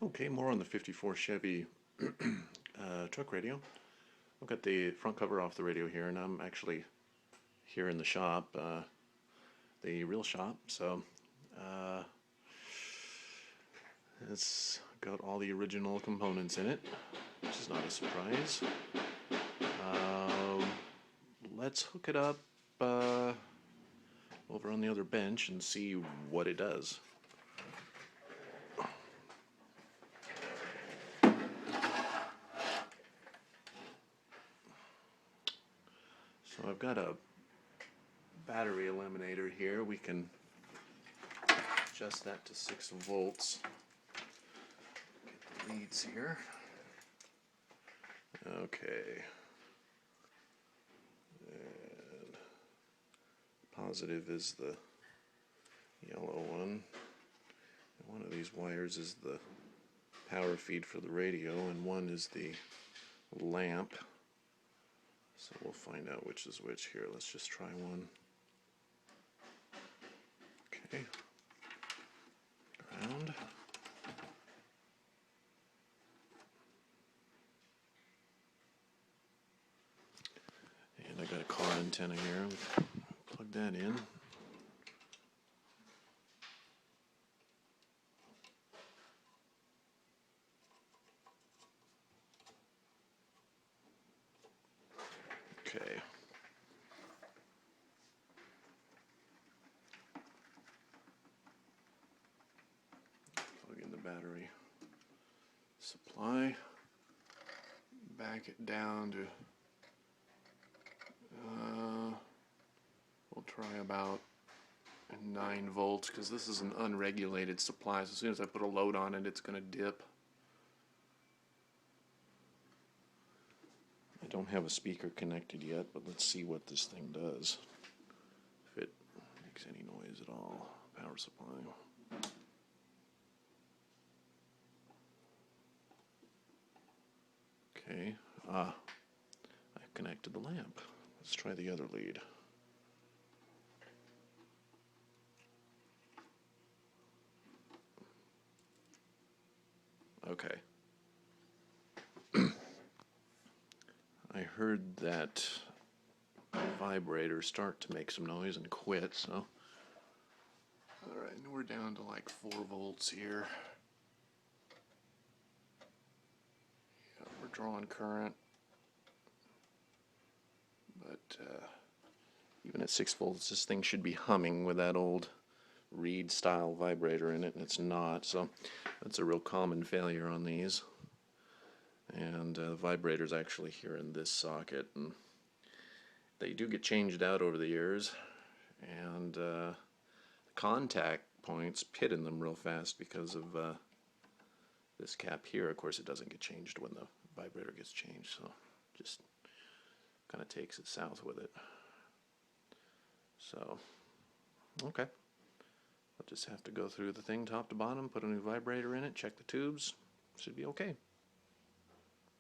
Okay, more on the 54 Chevy truck radio. I've got the front cover off the radio here, and I'm actually here in the shop, the real shop. So it's got all the original components in it, which is not a surprise. Let's hook it up over on the other bench and see what it does. So I've got a battery eliminator here. We can adjust that to 6 volts. Get the leads here. Okay. And positive is the yellow one. And one of these wires is the power feed for the radio, and one is the lamp. So we'll find out which is which here. Let's just try one. Okay. Ground. And I got a car antenna here. Plug that in. Okay. Plug in the battery supply. Back it down to, we'll try about 9 volts, because this is an unregulated supply. So as soon as I put a load on it, it's going to dip. I don't have a speaker connected yet, but let's see what this thing does. If it makes any noise at all. Power supply. Okay. I've connected the lamp. Let's try the other lead. Okay. I heard that vibrator start to make some noise and quit, so. Alright, we're down to like 4 volts here. Yeah, we're drawing current. But even at 6 volts, this thing should be humming with that old reed style vibrator in it, and it's not. So that's a real common failure on these. And the vibrator's actually here in this socket, and they do get changed out over the years, and the contact points pit in them real fast because of this cap here. Of course, it doesn't get changed when the vibrator gets changed, so just kind of takes it south with it. So, okay. I'll just have to go through the thing top to bottom, put a new vibrator in it, check the tubes. Should be okay.